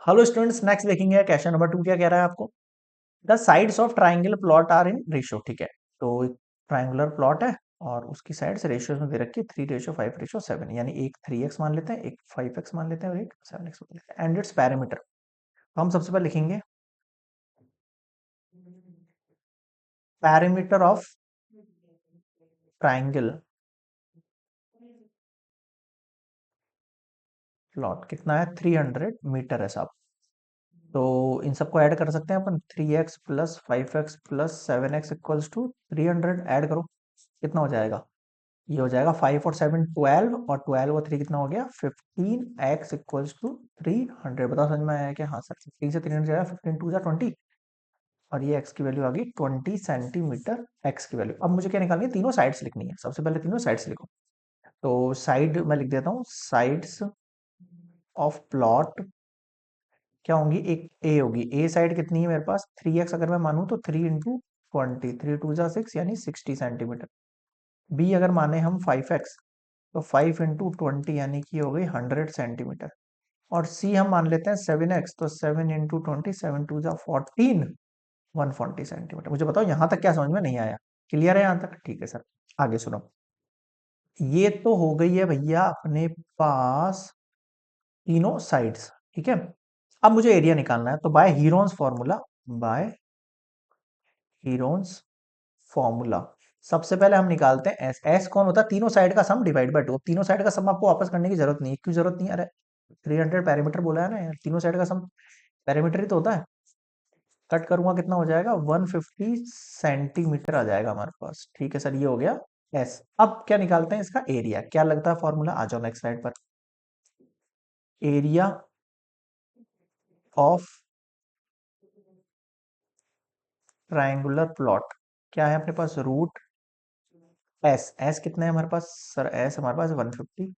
Hello students, next देखेंगे question number 2 क्या कह रहा है आपको। The sides of triangle plot are in ratio. ठीक है, तो ट्राइंगुलर प्लॉट है और उसकी साइड्स रेशियो में दे रखी है 3:5:7, यानी एक 3x मान लेते हैं, एक 5x मान लेते हैं और एक 7x मान लेते हैं, एंड इट्स पैरामीटर। तो हम सबसे पहले लिखेंगे पैरामीटर ऑफ ट्राइंगल प्लॉट कितना है, 300 मीटर है साहब। तो इन सबको ऐड कर सकते हैं अपन, 3x plus 5x plus 7x equals to 300। Add करो, कितना हो जाएगा, ये हो जाएगा 5 और 7 12, और 12 और 3 कितना हो गया 15x इक्वल्स टू 300। बताओ समझ में आया क्या? हाँ सर, 15 से 300 जाएगा, 15 2 जा 20, और ये x की वैल्यू आ गई 20 सेंटीमीटर। x की वैल्यू अब मुझे क्या निकालनी है, तीनों साइड्स लिखनी है। सबसे पहले तीनों साइड्स लिखो। तो साइड मैं लिख देता हूँ, साइड्स ऑफ प्लॉट क्या होंगी, एक ए होगी। ए साइड कितनी है मेरे पास, 3x अगर मैं मानूं तो 3 × 20, 3 2 जा 6 यानी 60 सेंटीमीटर। बी अगर माने हम 5x, तो 5 × 20 यानी कि हो गई 100 सेंटीमीटर। और सी हम मान लेते हैं 7x, तो 7 × 20, 7 2 जा 14, 140 सेंटीमीटर। मुझे बताओ यहाँ तक क्या समझ में नहीं आया? क्लियर है यहाँ तक? ठीक है सर, आगे सुनो। ये तो हो गई है भैया अपने पास तीनों साइड्स। ठीक है, अब मुझे एरिया निकालना है। तो by Heron's formula, by Heron's formula सबसे पहले हम निकालते हैं एस। एस कौन होता है, तीनों साइड का सम डिवाइड बाय 2। तीनों साइड का सम आपको वापस करने की जरूरत नहीं है। क्यों जरूरत नहीं है? अरे 300 पैरामीटर बोला है ना यार, तीनों साइड का सम पैरामीटर ही तो होता है। कट करूंगा कितना हो जाएगा, 150 सेंटीमीटर आ जाएगा हमारे पास। ठीक है सर, ये हो गया एस। अब क्या निकालते हैं इसका एरिया, क्या लगता है फॉर्मूला? आ जाओ नेक्स्ट स्लाइड पर। एरिया ऑफ ट्राइंगुलर प्लॉट क्या है अपने पास, रूट एस। एस कितना है हमारे पास सर? एस हमारे पास 150।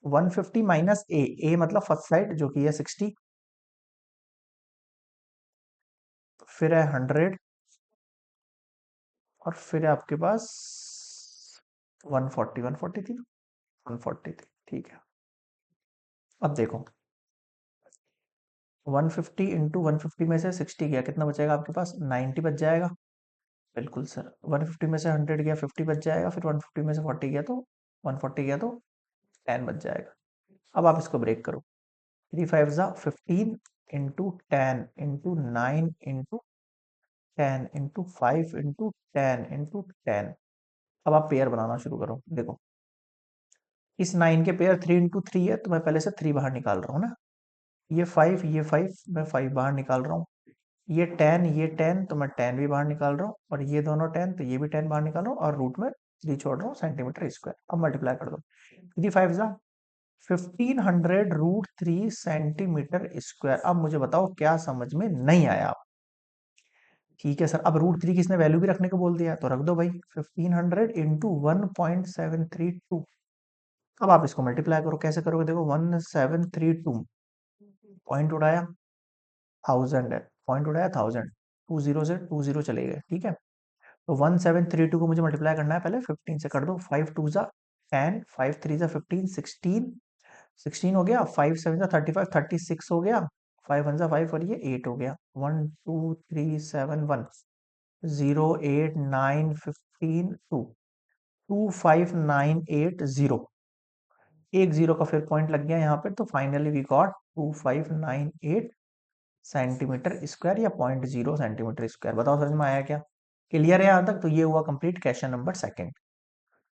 150 माइनस ए, ए मतलब फर्स्ट साइड जो कि है 60, फिर है 100, और फिर है आपके पास 140। 140 थी, 140 थी। ठीक है, अब देखो 150 इंटू 150 में से 60 गया, कितना बचेगा आपके पास? 90 बच जाएगा। बिल्कुल सर, 150 में से 100 गया 50 बच जाएगा, फिर 150 में से 40 गया तो 140 गया तो 10 बच जाएगा। अब आप इसको ब्रेक करो, 3 5 जा 15 into 10 into 9 into 10 into 5 into 10 into 10। अब आप पेयर बनाना शुरू करो। देखो इस 9 के पेयर 3 × 3 है, तो मैं पहले से 3 बाहर निकाल रहा हूँ ना। ये 5, ये 5, मैं 5 बाहर निकाल रहा हूँ। ये 10, तो मैं 10 भी बाहर निकाल रहा हूँ, और ये दोनों 10, तो ये भी 10 बाहर निकाल रहा हूँ, और रूट में 3 छोड़ रहा हूँ सेंटीमीटर स्क्वायर। अब मल्टीप्लाई कर दो, 3 5 जा 1500 √3 सेंटीमीटर स्क्वायर। अब मुझे बताओ क्या समझ में नहीं आया आप? ठीक है सर, अब √3 किसने वैल्यू भी रखने को बोल दिया, तो रख दो भाई। 1500 इंटू 1.732। अब आप इसको मल्टीप्लाई करो, कैसे करोगे? देखो 1732, पॉइंट उड़ाया 1000 है, पॉइंट उड़ाया 1000, 2 जीरो से 2 जीरो चले गए। ठीक है, तो 1732 को मुझे मल्टीप्लाई करना है, पहले 15 से कर दो। 5 2 जा 10, 5 3 जा 15, 16, 16 हो गया। 5 7 जा 35, 36 हो गया। 5 1 जा 5, और ये 8 हो गया। 1 2 3 7 1 0 8 9 15 2 2 5 9 8 0। एक जीरो का फिर पॉइंट लग गया यहाँ पे, तो finally we got 2598 centimetre square, या 0.0 सेंटीमीटर स्क्वायर। बताओ समझ में आया क्या? क्लियर है यहाँ तक? तो ये हुआ कंप्लीट क्वेश्चन नंबर 2।